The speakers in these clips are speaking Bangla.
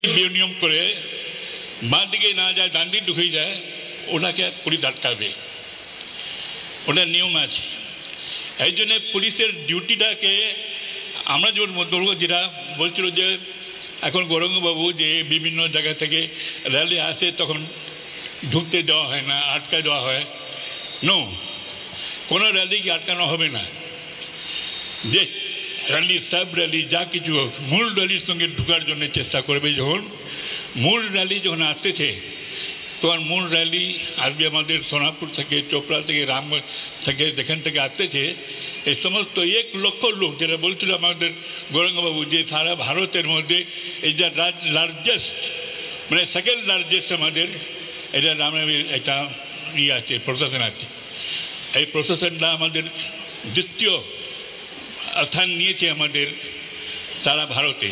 নিয়ম করে বাঁ দিকে না যায় ডান দিকে ঢুকে যায় ওনাকে পুলিশ আটকাবে, ওটার নিয়ম আছে। এই জন্যে পুলিশের ডিউটিটাকে আমরা যেমন বলবো, যেটা বলছিল যে এখন গৌরাঙ্গবাবু যে বিভিন্ন জায়গা থেকে র্যালি আসে তখন ঢুকতে দেওয়া হয় না, আটকায় দেওয়া হয়। নো, কোনো র্যালিকে আটকানো হবে না। যে র্যালি, সাব র্যালি, যা কিছু হোক, মূল র্যালির সঙ্গে ঢোকার জন্য চেষ্টা করবে। যখন মূল র্যালি যখন আসতেছে তখন মূল র্যালি আসবে আমাদের সোনাপুর থেকে, চোপড়া থেকে, রামগঞ্জ থেকে, যেখান থেকে আসতেছে এই সমস্ত 1 লক্ষ লোক, যেটা বলছিল আমাদের গৌরাঙ্গবাবু যে সারা ভারতের মধ্যে এই যে লার্জেস্ট, মানে সেকেন্ড লার্জেস্ট আমাদের এটা রামের একটা ইয়ে আছে, প্রশাসন আছে। এই প্রশাসনটা আমাদের দ্বিতীয় স্থান নিয়েছে আমাদের সারা ভারতে।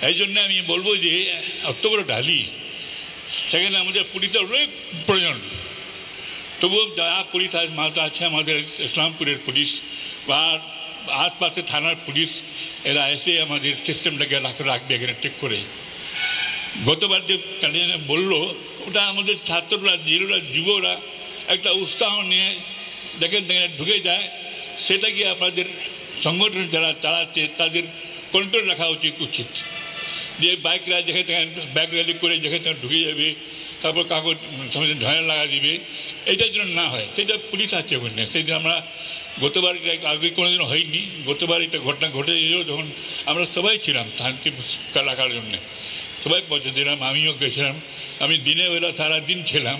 এই জন্য আমি বলবো যে অত বড় র্যালি, সেখানে আমাদের পুলিশের অনেক প্রয়োজন। তবুও যারা পুলিশ মাঝে আছে আমাদের ইসলামপুরের পুলিশ বা আশপাশে থানার পুলিশ, এরা এসে আমাদের সিস্টেমটাকে রাখবে এখানে ঠিক করে। গতবার যে বললো ওটা আমাদের ছাত্ররা, যুবরা একটা উৎসাহ নিয়ে দেখেন ঢুকে যায়, সেটাকে আমাদের সংগঠন যারা চালাচ্ছে তাদের কন্ট্রোল রাখা উচিত। যে বাইকরা যেখানে বাইক র্যালি করে যেখানে ঢুকে যাবে, তারপর কাগজ ঝাড়া লাগা দিবে, এটার জন্য না হয়। সেটা পুলিশ আছে ওখানে। সেটা আমরা গতবার আগে কোনোদিনও হয়নি। গতবার এটা ঘটনা ঘটে যখন আমরা সবাই ছিলাম শান্তি রাখার জন্যে, সবাই পৌঁছেছিলাম, আমিও গেছিলাম। আমি দিনে বেলা সারাদিন ছিলাম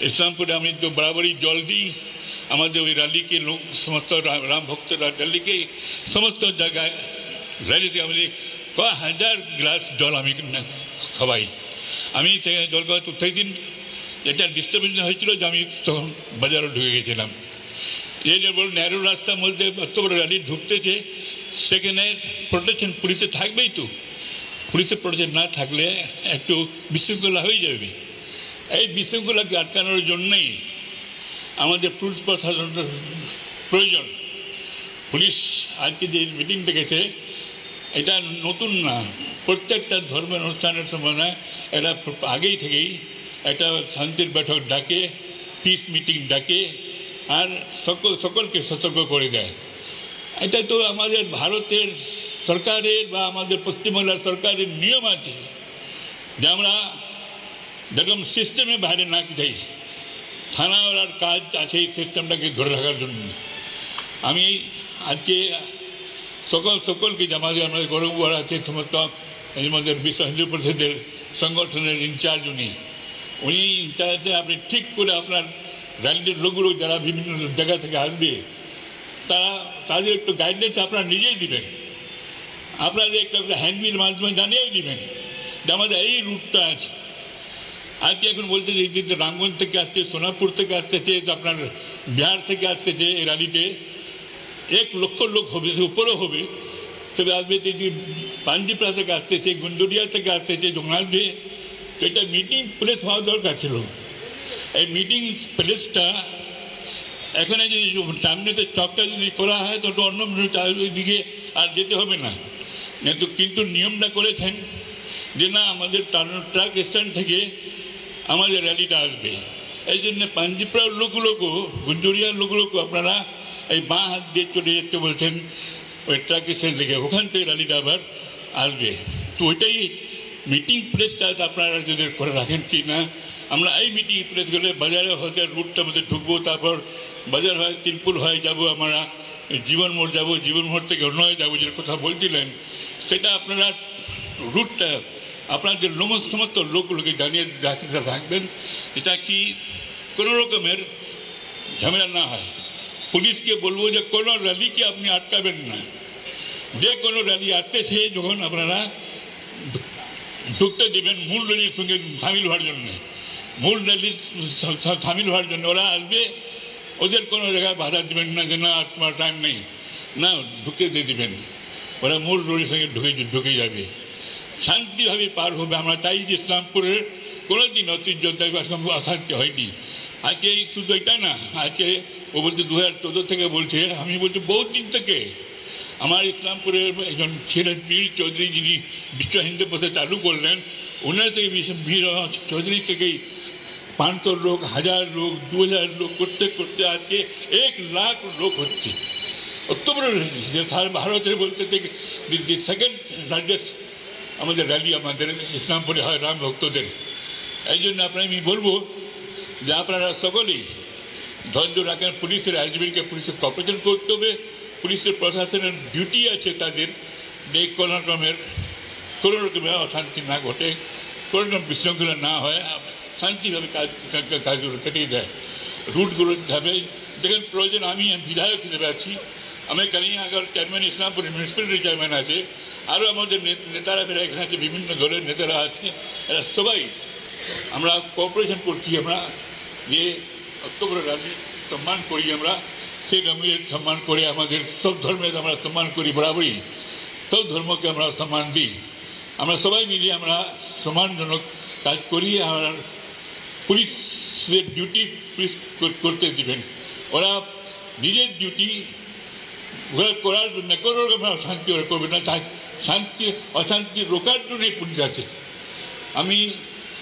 ইসলামপুরে। আমি তো বরাবরই জল দিই আমাদের ওই র্যালিকে, লোক সমস্ত রাম ভক্তরা র্যালিকে সমস্ত জায়গায় র্যালিতে আমাদের কয়েক হাজার গ্লাস জল আমি খাওয়াই। আমি সেখানে জল খাওয়াই। তো সেই দিন এটা ডিস্টার্বেন্স হয়েছিল যে আমি তখন বাজারও ঢুকে গেছিলাম। এই যে বল ন্যারো রাস্তার মধ্যে এত বড় র্যালি ঢুকতেছে, সেখানে প্রোটেকশন পুলিশে থাকবেই। তো পুলিশের প্রোটেকশন না থাকলে একটু বিশৃঙ্খলা হয়ে যাবে। এই বিশৃঙ্খলাকে আটকানোর জন্যই আমাদের পুলিশ প্রশাসনের প্রয়োজন। পুলিশ আজকে যে মিটিং ডেকেছে এটা নতুন না, প্রত্যেকটা ধর্মের অনুষ্ঠানের সময় না, এটা আগেই থেকেই একটা শান্তির বৈঠক ডাকে, পিস মিটিং ডাকে, আর সকলকে সতর্ক করে দেয়। এটা তো আমাদের ভারতের সরকারের বা আমাদের পশ্চিমবাংলার সরকারের নিয়ম আছে যে আমরা যেরকম সিস্টেমে বাইরে না যাই, থানাওয়ালার কাজ আছে এই সিস্টেমটাকে ধরে রাখার জন্য। আমি আজকে সকলকে আমাদের গৌরববার আছে, সমস্ত আমাদের বিশ্ব হিন্দু পরিষদের সংগঠনের ইনচার্জ উনি চাইতে আপনি ঠিক করে আপনার র্যালির লোকগুলো যারা বিভিন্ন জায়গা থেকে আসবে তাদের একটু গাইডলাইন্স আপনারা নিজেই দিবেন। আপনাদের একটা হ্যান্ডবিল মাধ্যমে জানিয়ে দিবেন যে আমাদের এই রুটটা আছে। আজকে এখন বলতে যে রামগঞ্জ থেকে আসছে, সোনাপুর থেকে আসতেছে, আপনার বিহার থেকে আসতেছে এই র্যালিতে 1 লক্ষ লোক হবে, উপরেও হবে। তবে আসবে যে পাঞ্জিপড়া থেকে আসতেছে, গুন্ডুরিয়া থেকে আসতেছে, জঙ্গলাতে। এটা মিটিং প্লেস হওয়া দরকার ছিল। এই মিটিং প্লেসটা এখানে যদি সামনেতে চকটা যদি করা হয় তো অন্য দিকে আর যেতে হবে না। কিন্তু নিয়মটা করেছেন যে না, আমাদের ট্রাক স্ট্যান্ড থেকে আমাদের র্যালিটা আসবে। এই জন্য পাঞ্জিপড়ার লোকগুলোকেও, গুন্ডুরিয়ার লোকগুলোকেও আপনারা এই বাঁ হাত দিয়ে চলে যেতে বলছেন ওই ট্রাক স্ট্যান্ড থেকে, ওখান থেকে র্যালিটা আবার আসবে। তো ওইটাই মিটিং প্লেসটা আপনারা যদি করে রাখেন কি না। আমরা এই মিটিং প্লেস গেলে বাজারে হয়তো রুটটার মধ্যে ঢুকবো, তারপর বাজার হয় তিনপুর হয়ে যাবো, আমরা জীবন মোড় যাবো, জীবন মোড় থেকে অন্য যাবো, যে কথা বলছিলেন সেটা আপনারা রুটটা আপনাদের সমস্ত লোকগুলোকে জানিয়ে রাখবেন, এটা কি কোনো রকমের ঝামেলা না হয়। পুলিশকে বলবো যে কোনো র্যালিকে আপনি আটকাবেন না। যে কোনো র্যালি আসতেছে যখন আপনারা ঢুকতে দেবেন মূল র্যালির সঙ্গে সামিল হওয়ার জন্য। মূল র্যালি সামিল হওয়ার জন্য ওরা আসবে, ওদের কোনো জায়গায় বাধা দেবেন না যে না তোমার টাইম নেই, না ঢুকতে দিয়ে দেবেন। ওরা মূল র্যালির সঙ্গে ঢুকে যাবে, শান্তিভাবে পার হবে। আমরা চাই যে ইসলামপুরের কোনো দিন ঐতিহ্য অশান্তি হয়নি। আজকে শুধু এটা না, আজকে ও বলছে 2014 থেকে বলছে, আমি বলছি বহু দিন থেকে আমার ইসলামপুরের একজন ছিলেন পীর চৌধুরী, যিনি বিশ্ব হিন্দু পথে চালু করলেন, ওনার থেকে পীর চৌধুরী থেকেই 500 লোক, 1000 লোক, 2000 লোক করতে করতে আজকে 1 লাখ লোক হচ্ছে। অত বড় ভারতের বলতে থেকে সেকেন্ড লার্জেস্ট আমাদের র্যালি আমাদের ইসলামপুরে হয় রাম ভক্তদের। এই জন্য আমি বলবো যে আপনারা সকলেই ধৈর্য রাখেন। পুলিশের আইনজীবীকে পুলিশের কপারেশন করতে হবে। পুলিশের প্রশাসনের ডিউটি আছে তাদের যে কোনো রকমের অশান্তি না ঘটে, কোনো রকম বিশৃঙ্খলা না হয়, শান্তিভাবে কাজগুলো কেটে দেয়। রুটগুলো হবে দেখেন। প্রয়োজন আমি বিধায়ক হিসেবে আছি, আমি Kaliyagarh chairman, Islampur municipality chairman আছে, আরও আমাদের নেতারা ফেরা এখানে আছে, বিভিন্ন দলের নেতারা আছে, এরা সবাই আমরা কোঅপারেশন করছি। আমরা যে অক্টোবর রাজি সম্মান করি, আমরা সেই রঙের সম্মান করে আমাদের সব ধর্মের আমরা সম্মান করি, বরাবরই সব ধর্মকে আমরা সম্মান দিই। আমরা সবাই মিলে আমরা সম্মানজনক কাজ করি। আমরা পুলিশের ডিউটি পুলিশ করতে দিবেন, ওরা নিজের ডিউটি করার জন্য কোনো রকম শান্তি ওরা করবে না। শান্তি অশান্তি রোকার জন্যই পুলিশ আছে। আমি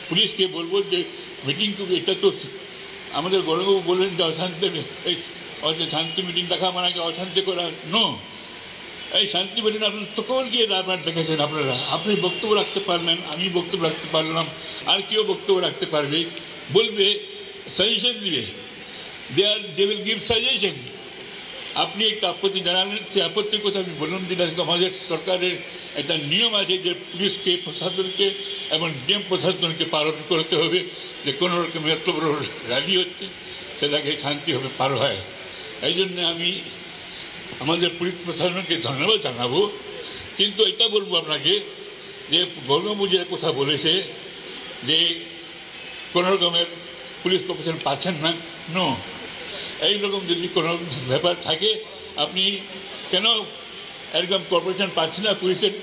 পুলিশকে বলবো যে মিটিং, এটা তো আমাদের গৌরবাবু বললেন যে শান্তি মিটিং দেখা মানে অশান্তি করা নো। এই শান্তি মিটিং আপনার তখন গিয়ে আপনার দেখেছেন, আপনি বক্তব্য রাখতে পারলেন, আমি বক্তব্য রাখতে পারলাম, আর কেউ বক্তব্য রাখতে পারবে, বলবে, সাজেশন দিবে, দে উইল গিভ সাজেশন। আপনি একটা আপত্তি জানালেন, সেই আপত্তির কথা আমি বললাম যে আমাদের সরকারের একটা নিয়ম আছে যে পুলিশকে, প্রশাসনকে এবং ডিএম প্রশাসনকে পালন করতে হবে যে কোনো রকম এত বড় র্যালি হচ্ছে সেটাকে শান্তিভাবে পার হয়। এই জন্য আমি আমাদের পুলিশ প্রশাসনকে ধন্যবাদ জানাবো। কিন্তু এটা বলবো আপনাকে যে গৌরবাবু যে কথা বলেছে যে কোনো রকমের পুলিশ প্রশাসন পাচ্ছেন না, নো। এইরকম যদি কোনো ব্যাপার থাকে, আপনি কেন এরকম কর্পোরেশন পাচ্ছেন না পুলিশের,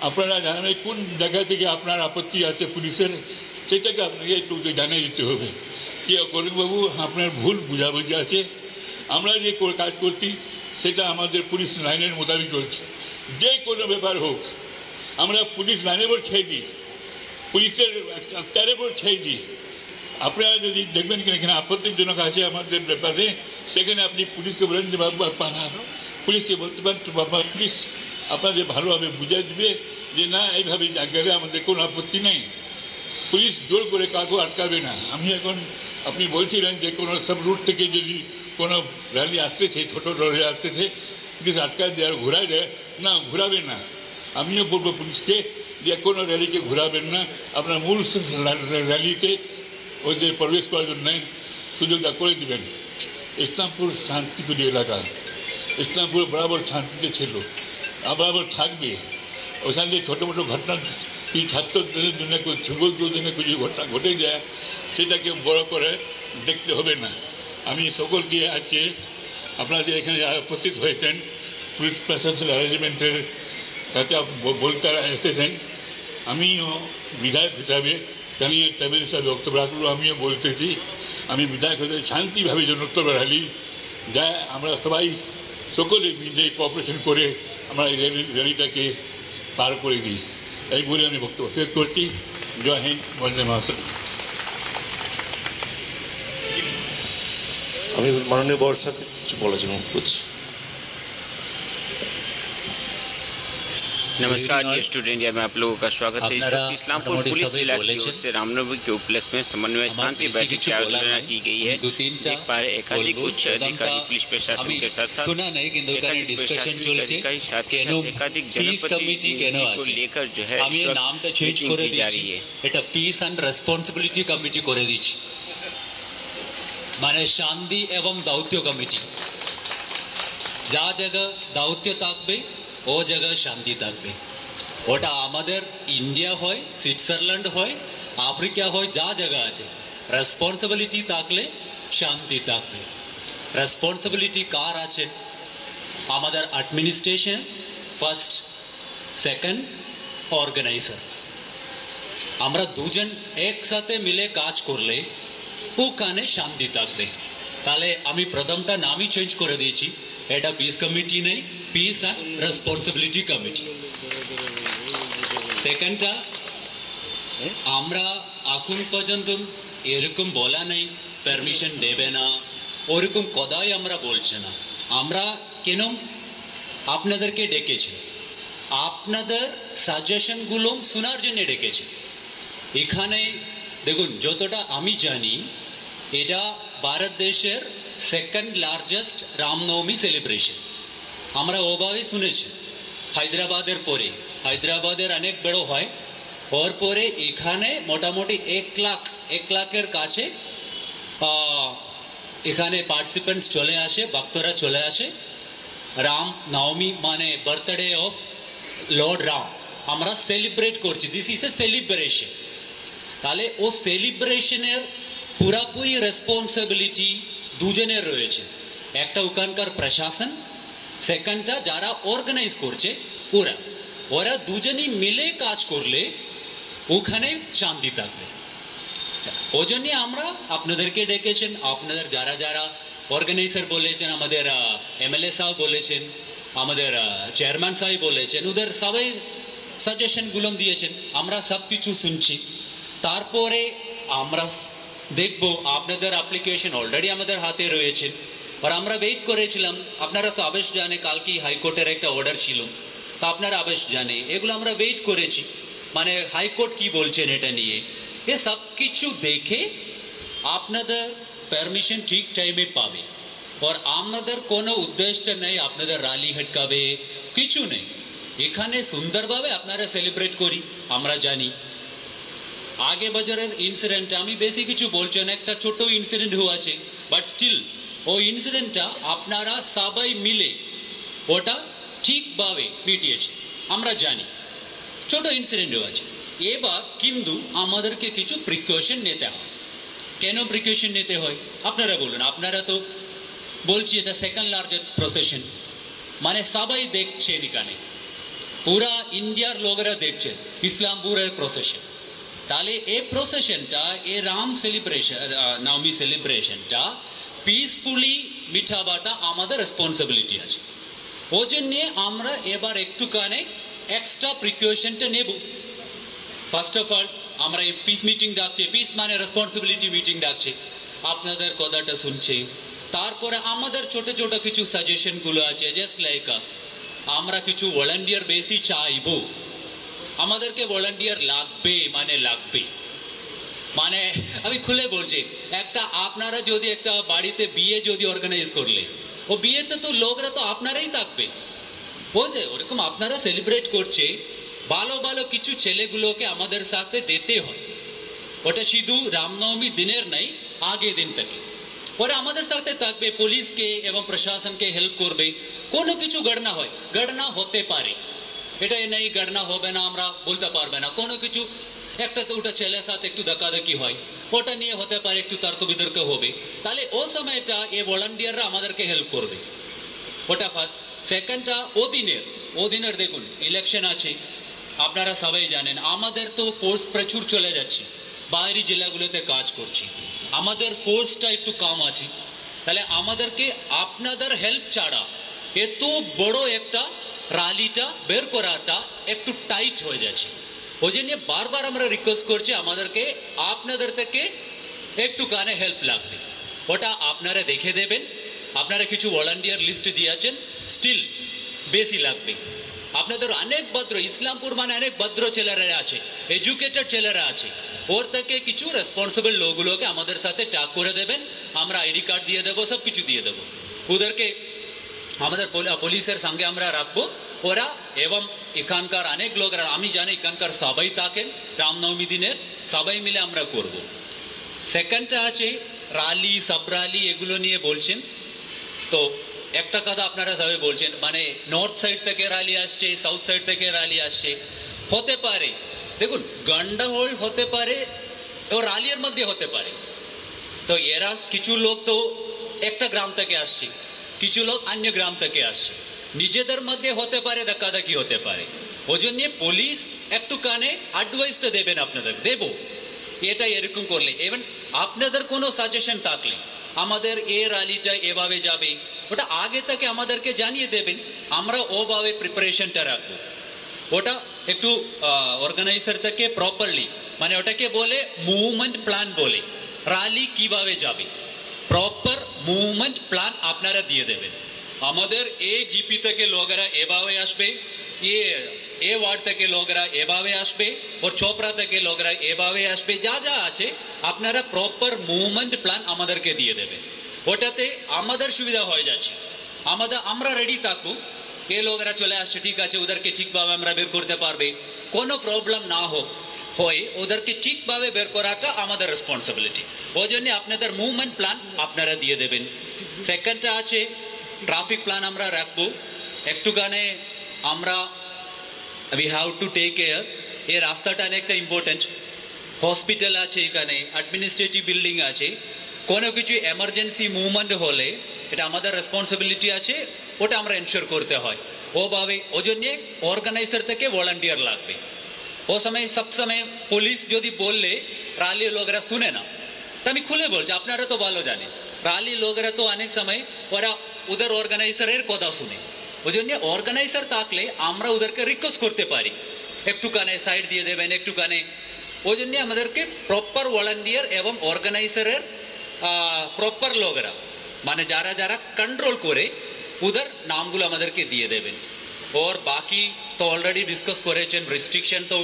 আপনারা জানাবেন কোন জায়গা থেকে আপনার আপত্তি আছে পুলিশের, সেটাকে আপনাকে একটু জানিয়ে দিতে হবে যে করিমবাবু আপনার ভুল বুঝাবুঝি আছে। আমরা যে কাজ করছি সেটা আমাদের পুলিশ লাইনের মোতাবেক চলছে। যে কোনো ব্যাপার হোক আমরা পুলিশ লাইনের উপর ছেড়ে দিই, পুলিশের চারের উপর ছেড়ে দিই। আপনারা যদি দেখবেন কিনা এখানে আপত্তিজনক আছে আমাদের ব্যাপারে, সেখানে আপনি পুলিশকে বলেন যে বাবু পুলিশকে বলতে পারেন তো বাবা পুলিশ আপনাদের ভালোভাবে বুঝিয়ে দেবে যে না এইভাবে জায়গায় আমাদের কোনো আপত্তি নেই। পুলিশ জোর করে কাউকে আটকাবে না। আমি এখন আপনি বলছিলেন যে কোনো সব রুট থেকে যদি কোনো র্যালি আসতেছে, ছোটো র্যালি আসতেছে, পুলিশ আটকায় দেয় আর ঘোরায় দেয়, না ঘোরাবে না। আমিও বলবো পুলিশকে যে কোনো র্যালিকে ঘোরাবেন না, আপনার মূল র্যালিতে ওদের প্রবেশ করার জন্য সুযোগটা করে দেবেন। ইসলামপুর শান্তিপ্রিয় এলাকা, ইসলামপুর বরাবর শান্তিতে ছিল, বরাবর থাকবে। ওখান থেকে ছোটো মোটো ঘটনা এই ছাত্রদের জন্য যুবকদের জন্য কিছু ঘটনা ঘটে যায়, সেটাকে বড় করে দেখতে হবে না। আমি সকলকে আজকে আপনারা যে এখানে উপস্থিত হয়েছেন পুলিশ প্রশাসন অ্যারেঞ্জমেন্টের সাথে বলতে এসেছেন, আমিও বিধায়ক হিসাবে কালিয়া ট্রাভেল হিসাবে বক্তব্য রাখলো। আমিও বলতেছি আমি বিধায়ক হতে শান্তিভাবে যেন উত্তর র্যালি যায়, আমরা সবাই সকলে মিলে কোঅপারেশন করে আমরা এই র্যালিটাকে পার করে দিই। এই বলে আমি বক্তব্য শেষ করছি। জয় হিন্দ, বন্দে মাতরম। আমি মাননীয় বর্ষাকে কিছু বলার জন্য করছি। नमस्कार, न्यूज़ टुडे इंडिया में आप लोगों का स्वागत है। इस वक्त इस्लामपुर पुलिस जिला की ओर से रामनवमी के उपलक्ष्य में समन्वय शांति बैठक की आयोजन की गई है। देख पा रहे एकाधिक उच्च अधिकारी पुलिस प्रशासन के साथ साथ एकाधिक जनप्रतिनिधि को लेकर जो है मीटिंग की जा रही है। এটা পিস অ্যান্ড রেসপন্সিবিলিটি কমিটি করে দিচ্ছি, মানে শান্তি এবং দায়িত্ব কমিটি। যা জায়গা দায়িত্ব থাকবে ও জায়গায় শান্তি থাকবে। ওটা আমাদের ইন্ডিয়া হয়, সুইজারল্যান্ড হয়, আফ্রিকা হয়, যা জায়গা আছে রেসপন্সিবিলিটি থাকলে শান্তি থাকবে। রেসপন্সিবিলিটি কার আছে? আমাদের অ্যাডমিনিস্ট্রেশন ফার্স্ট, সেকেন্ড অর্গানাইজার। আমরা দুজন একসাথে মিলে কাজ করলে ওখানে শান্তি থাকবে। তাহলে আমি প্রথমটা নামই চেঞ্জ করে দিয়েছি, এটা পিস কমিটি নেই, পিস অ্যান্ড রেসপন্সিবিলিটি কমিটি। সেকেন্ডটা, আমরা এখন পর্যন্ত এরকম বলা নেই পারমিশন দেবে না, ওরকম কদাই আমরা বলছে না। আমরা কেন আপনাদেরকে ডেকেছি, আপনাদের সাজেশনগুলো শোনার জন্য ডেকেছি। এখানে দেখুন, যতটা আমি জানি এটা ভারত দেশের সেকেন্ড লার্জেস্ট রামনবমী সেলিব্রেশন। আমরা ওভাবে শুনেছি হায়দ্রাবাদের পরে, হায়দ্রাবাদের অনেক বড় হয়, ওর পরে এখানে মোটামুটি 1 লাখের কাছে এখানে পার্টিসিপেন্টস চলে আসে, ভক্তরা চলে আসে। রাম নবমী মানে বার্থডে অফ লর্ড রাম আমরা সেলিব্রেট করছি, দিস ইজ এ সেলিব্রেশন। তাহলে ও সেলিব্রেশনের পুরাপুরি রেসপন্সিবিলিটি দুজনের রয়েছে, একটা ওখানকার প্রশাসন, সেকেন্ডটা যারা অর্গানাইজ করছে ওরা দুজনই মিলে কাজ করলে ওখানে শান্তি থাকবে। ওই জন্যে আমরা আপনাদেরকে ডেকেছেন, আপনাদের যারা যারা অর্গানাইজার বলেছেন, আমাদের এমএলএ সাহেব বলেছেন, আমাদের চেয়ারম্যান সাহেব বলেছেন, ওদের সবাই সাজেশনগুলো দিয়েছেন, আমরা সব কিছু শুনছি। তারপরে আমরা দেখব আপনাদের অ্যাপ্লিকেশন অলরেডি আমাদের হাতে রয়েছে, আর আমরা ওয়েট করেছিলাম। আপনারা তো অবশ্য জানে কালকেই হাইকোর্টের একটা অর্ডার ছিল, তো আপনারা অবশ্য জানে এগুলো আমরা ওয়েট করেছি, মানে হাইকোর্ট কি বলছেন এটা নিয়ে। এ সব কিছু দেখে আপনাদের পারমিশন ঠিক টাইমে পাবে। আর আমাদের কোনো উদ্দেশ্য নেই আপনাদের র্যালি হটকাবে, কিছু নেই। এখানে সুন্দরভাবে আপনারা সেলিব্রেট করি। আমরা জানি আগে বাজারের ইনসিডেন্ট আমি বেশি কিছু বলছি না, একটা ছোট ইনসিডেন্ট হয়েছে, বাট স্টিল ওই ইনসিডেন্টটা আপনারা সবাই মিলে ওটা ঠিকভাবে মিটিয়েছে। আমরা জানি ছোট ইনসিডেন্ট হয়েছে, এবার কিন্তু আমাদেরকে কিছু প্রিকশন নিতে হয়। কেন প্রিকশন নিতে হয় আপনারা বলুন। আপনারা তো বলছি এটা সেকেন্ড লার্জেস্ট প্রসেশন, মানে সবাই দেখছেন, এখানে পুরা ইন্ডিয়ার লোকেরা দেখছেন ইসলামপুরের প্রসেশন। তাহলে এই প্রসেশনটা, এই রাম সেলিব্রেশন নবমী সেলিব্রেশনটা পিসফুলি মিঠাবাটা আমাদের রেসপন্সিবিলিটি আছে। ওই জন্যে আমরা এবার একটুখানি এক্সট্রা প্রিকশনটা নেব। ফার্স্ট অফ অল আমরা এই পিস মিটিং ডাকছি, পিস মানে রেসপন্সিবিলিটি মিটিং ডাকছি, আপনাদের কথাটা শুনছে। তারপরে আমাদের ছোট ছোট কিছু সাজেশনগুলো আছে, জাস্ট লাইক আমরা কিছু ভলান্টিয়ার বেশি চাইব, আমাদেরকে ভলান্টিয়ার লাগবে, মানে আমি খুলে বলছি, একটা আপনারা যদি একটা বাড়িতে বিয়ে যদি অর্গানাইজ করলে, ও বিয়েতে তো লোকরা তো আপনারাই থাকবে, বুঝলে? ওরকম আপনারা সেলিব্রেট করছে, ভালো ভালো কিছু ছেলেগুলোকে আমাদের সাথে দিতে হয়। ওটা শুধু রামনবমী দিনের নাই, আগে দিন থেকে ওরা আমাদের সাথে থাকবে, পুলিশকে এবং প্রশাসনকে হেল্প করবে। কোনো কিছু ঘটনা হতে পারে, এটা নেই ঘটনা হবে না আমরা বলতে পারবে না। কোনো কিছু একটা তো ওটা ছেলের সাথে একটু ধাক্কাধাক্কি হয়, ওটা নিয়ে হতে পারে একটু তর্ক বিতর্ক হবে, তাহলে ও সময়টা এই ভলান্টিয়াররা আমাদেরকে হেল্প করবে। ওটা ফার্স্ট। সেকেন্ডটা ও দিনের দেখুন ইলেকশন আছে, আপনারা সবাই জানেন আমাদের তো ফোর্স প্রচুর চলে যাচ্ছে, বাইরে জেলাগুলোতে কাজ করছি, আমাদের ফোর্সটা একটু কম আছে। তাহলে আমাদেরকে আপনাদের হেল্প ছাড়া এত বড় একটা র্যালিটা বের করাটা একটু টাইট হয়ে যাচ্ছে। ওই জন্য বারবার আমরা রিকোয়েস্ট করছি, আমাদেরকে আপনাদের থেকে একটুখানি হেল্প লাগবে, ওটা আপনারা দেখে দেবেন। আপনারা কিছু ভলান্টিয়ার লিস্ট দিয়েছেন, স্টিল বেশি লাগবে। আপনাদের অনেক ভদ্র, ইসলামপুর মানে অনেক ভদ্র ছেলেরা আছে, এডুকেটেড ছেলেরা আছে, ওর থেকে কিছু রেসপন্সিবল লোকগুলোকে আমাদের সাথে ট্যাগ করে দেবেন, আমরা আইডি কার্ড দিয়ে দেবো, সব কিছু দিয়ে দেবো। ওদেরকে আমাদের পুলিশের সঙ্গে আমরা রাখবো, ওরা এবং এখানকার অনেক লোকরা, আমি জানি এখানকার সবাই থাকেন, রামনবমী দিনের সবাই মিলে আমরা করব। সেকেন্ডটা আছে র্যালি, সাব র্যালি এগুলো নিয়ে বলছেন, তো একটা কথা আপনারা সবাই বলছেন, মানে নর্থ সাইড থেকে র্যালি আসছে, সাউথ সাইড থেকে র্যালি আসছে, হতে পারে দেখুন গন্ডগোল হতে পারে, ও র্যালির মধ্যে হতে পারে। তো এরা কিছু লোক তো একটা গ্রাম থেকে আসছে, কিছু লোক অন্য গ্রাম থেকে আসছে, নিজেদের মধ্যে হতে পারে, ধাক্কাধাক্কি হতে পারে। ওই জন্য পুলিশ একটু কানে অ্যাডভাইসটা দেবেন, আপনাদের দেব, এটা এরকম করলে। ইভেন আপনাদের কোনো সাজেশন থাকলে, আমাদের এ র্যালিটা এভাবে যাবে, ওটা আগে থেকে আমাদেরকে জানিয়ে দেবেন, আমরা ওভাবে প্রিপারেশনটা রাখবো। ওটা একটু অর্গানাইজার থেকে প্রপারলি, মানে ওটাকে বলে মুভমেন্ট প্ল্যান বলে, র্যালি কিভাবে যাবে প্রপার মুভমেন্ট প্ল্যান আপনারা দিয়ে দেবেন। আমাদের এই জিপি থেকে লোকেরা এভাবে আসবে, এ ওয়ার্ড থেকে লোকেরা এভাবে আসবে, ওর চোপড়া থেকে লোকেরা এভাবে আসবে, যা যা আছে আপনারা প্রপার মুভমেন্ট প্ল্যান আমাদেরকে দিয়ে দেবেন। ওটাতে আমাদের সুবিধা হয়ে যাচ্ছে, আমরা রেডি থাকবো। এ লোকেরা চলে আসছে, ঠিক আছে, ওদেরকে ঠিকভাবে আমরা বের করতে পারবে, কোনো প্রবলেম না হোক হয় ওদেরকে ঠিকভাবে বের করাটা আমাদের রেসপন্সিবিলিটি। ওই জন্য আপনাদের মুভমেন্ট প্ল্যান আপনারা দিয়ে দেবেন। সেকেন্ডটা আছে ট্রাফিক প্ল্যান আমরা রাখবো একটুখানে। আমরা we have to take care, এই রাস্তাটা অনেকটা ইম্পর্টেন্ট, হসপিটাল আছে এখানে, অ্যাডমিনিস্ট্রেটিভ বিল্ডিং আছে, কোনো কিছু এমার্জেন্সি মুভমেন্ট হলে এটা আমাদের রেসপন্সিবিলিটি আছে, ওটা আমরা এনশিওর করতে হয় ওভাবে। ওই জন্যে অর্গানাইজার থেকে ভলান্টিয়ার লাগবে। ও সময় সব সময় পুলিশ যদি বললে র্যালি লোকেরা শুনে না, তা আমি খুলে বলছি, আপনারা তো ভালো জানেন র্যালি লোকেরা তো অনেক সময় ওরা ওদের অর্গানাইজারের কথা শুনে। ওই জন্য অর্গানাইজার থাকলে আমরা ওদেরকে রিকোয়েস্ট করতে পারি একটুখানে সাইড দিয়ে দেবেন একটুখানে। ওই জন্যে আমাদেরকে প্রপার ভলান্টিয়ার এবং অর্গানাইজারের প্রপার লোকেরা, মানে যারা যারা কন্ট্রোল করে ওদের নামগুলো আমাদেরকে দিয়ে দেবেন। ওর বাকি তো অলরেডি ডিসকাস করেছেন, রেস্ট্রিকশন তো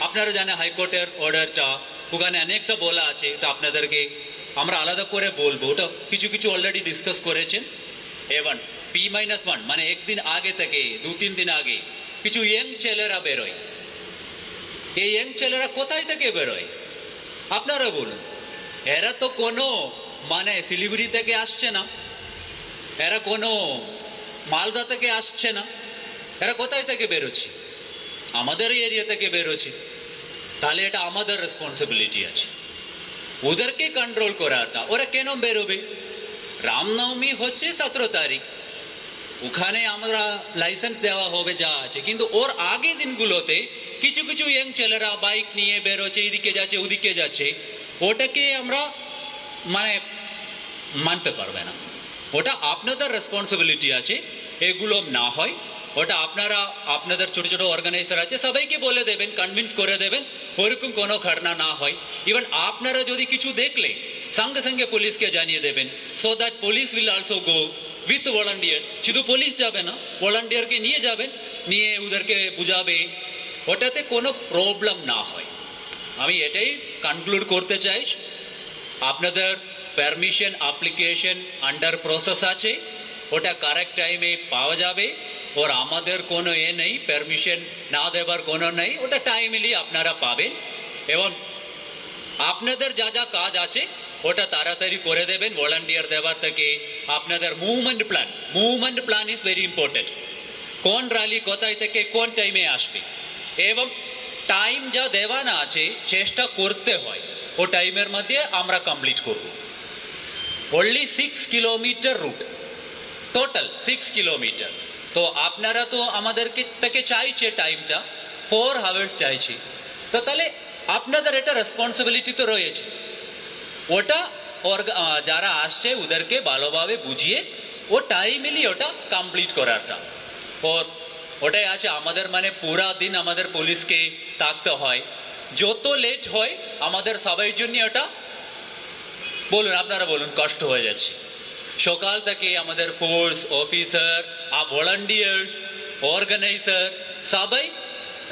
আপনারা জানেন হাইকোর্টের অর্ডারটা ওখানে অনেকটা বলা আছে, এটা আপনাদেরকে আমরা আলাদা করে বলবো, ওটা কিছু কিছু অলরেডি ডিসকাস করেছেন। এবং P-1 মানে একদিন আগে থেকে 2-3 দিন আগে কিছু ইয়ং ছেলেরা বেরোয়। এই ইয়ং ছেলেরা কোথায় থেকে বেরোয় আপনারা বলুন? এরা তো কোনো মানে শিলিগুড়ি থেকে আসছে না, এরা কোনো মালদা থেকে আসছে না, এরা কোথায় থেকে বেরোচ্ছে? আমাদের এরিয়া থেকে বেরোচ্ছে। তাহলে এটা আমাদের রেসপন্সিবিলিটি আছে ওদেরকে কন্ট্রোল করাটা। ওরা কেন বেরোবে? রামনবমী হচ্ছে 17 তারিখ, ওখানে আমরা লাইসেন্স দেওয়া হবে যা আছে, কিন্তু ওর আগে দিনগুলোতে কিছু কিছু ইয়ং ছেলেরা বাইক নিয়ে বেরোচ্ছে, এদিকে যাচ্ছে ওদিকে যাচ্ছে, ওটাকে আমরা মানে মানতে পারবে না। ওটা আপনাদের রেসপন্সিবিলিটি আছে এগুলো না হয়। ওটা আপনারা আপনাদের ছোটো ছোটো অর্গানাইজার আছে সবাইকে বলে দেবেন, কনভিন্স করে দেবেন ওরকম কোনো ঘটনা না হয়। ইভেন আপনারা যদি কিছু দেখলে সঙ্গে সঙ্গে পুলিশকে জানিয়ে দেবেন, so that police will also go with volunteer. শুধু পুলিশ যাবে না, ভলান্টিয়ারকে নিয়ে যাবেন, নিয়ে ওদেরকে বুঝাবে, ওটাতে কোনো প্রবলেম না হয়। আমি এটাই কনক্লুড করতে চাই। আপনাদের পারমিশন অ্যাপ্লিকেশন আন্ডার প্রসেস আছে, ওটা কারেক্ট টাইমে পাওয়া যাবে। ওর আমাদের কোনো নেই, পারমিশন না দেবার কোনো নেই, ওটা টাইমলি আপনারা পাবেন। এবং আপনাদের যা যা কাজ আছে ওটা তাড়াতাড়ি করে দেবেন ভলান্টিয়ার দেওয়ার থেকে। আপনাদের movement plan is very important. কোন র্যালি কোথায় থেকে কোন টাইমে আসবে এবং টাইম যা দেওয়ানো আছে চেষ্টা করতে হয় ও টাইমের মধ্যে আমরা কমপ্লিট করব। Only 6 kilometre route, total 6 kilometre. তো আপনারা তো আমাদেরকে থেকে চাইছে টাইমটা 4 আওয়ার্স চাইছে, তো তাহলে আপনাদের এটা রেসপন্সিবিলিটি তো রয়েছে, ওটা যারা আসছে ওদেরকে ভালোভাবে বুঝিয়ে ও টাইমলি ওটা কমপ্লিট করাটা। ওটাই আছে আমাদের, মানে পুরা দিন আমাদের পুলিশকে থাকতে হয়, যত লেট হয় আমাদের সবাই জন্য ওটা বলুন আপনারা বলুন কষ্ট হয়ে যাচ্ছে। সকাল থেকে আমাদের ফোর্স অফিসার আর ভলান্টিয়ার্স অর্গানাইজার সবাই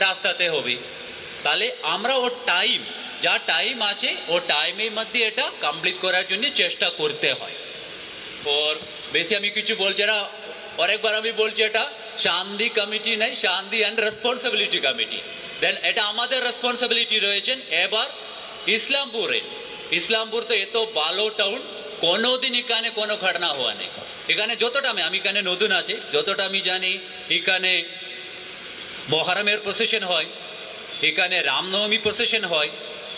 রাস্তাতে হবে। তাহলে আমরা ও টাইম যা টাইম আছে ও টাইমের মধ্যে এটা কমপ্লিট করার জন্য চেষ্টা করতে হয়। ওর বেশি আমি কিছু বলছি না, অনেকবার আমি বলছি এটা শান্তি কমিটি নাই, শান্তি অ্যান্ড রেসপন্সিবিলিটি কমিটি। দেন এটা আমাদের রেসপন্সিবিলিটি রয়েছেন। এবার ইসলামপুর তো এত ভালো টাউন, কোনোদিন এখানে কোনো ঘটনা হওয়া নেই। এখানে যতটা আমি এখানে নতুন আছে, যতটা আমি জানি এখানে মহরমের প্রসেশন হয়, এখানে রামনবমী প্রসেশন হয়,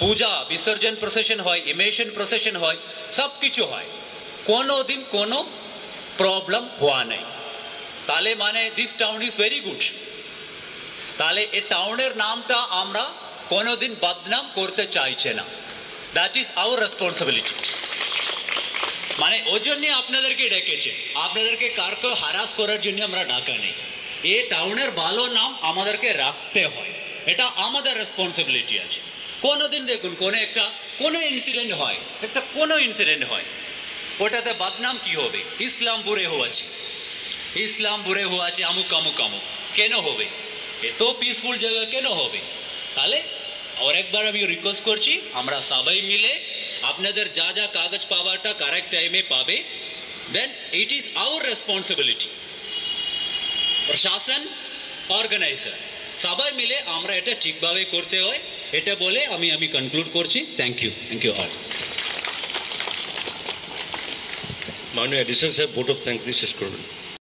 পূজা বিসর্জন প্রসেশন হয়, ইমেশন প্রসেশন হয়, সব কিছু হয়, কোনো দিন কোনো প্রবলেম হওয়া নেই। তাহলে মানে this town is very good. তাহলে এই টাউনের নামটা আমরা কোনোদিন বদনাম করতে চাইছে না। That is our responsibility. মানে ওই জন্যে আপনাদেরকে ডেকেছে, আপনাদেরকে কারকে হারাস করার জন্য আমরা ডাকা নেই। এই টাউনের ভালো নাম আমাদেরকে রাখতে হয়, এটা আমাদের রেসপন্সিবিলিটি আছে। কোনোদিন দেখুন কোনো ইনসিডেন্ট হয় ওটাতে বদনাম কি হবে, ইসলামপুরে হওয়াছে আমুক কেন হবে, এত পিসফুল জায়গা কেন হবে? তাহলে আর একবার আমি রিকোয়েস্ট করছি, আমরা সবাই মিলে আপনাদের যা যা কাগজ পাওয়াটা কারেক্ট টাইমে পাবে, দেন ইট ইজ আওয়ার রেসপন্সিবিলিটি। প্রশাসন, অর্গানাইজার সবাই মিলে আমরা এটা ঠিকভাবে করতে হয়, এটা বলে আমি কনক্লুড করছি। Thank you all. মাননীয় এডিশন সাহেব ভোট অফ থ্যাঙ্কস দিয়ে শেষ করবেন।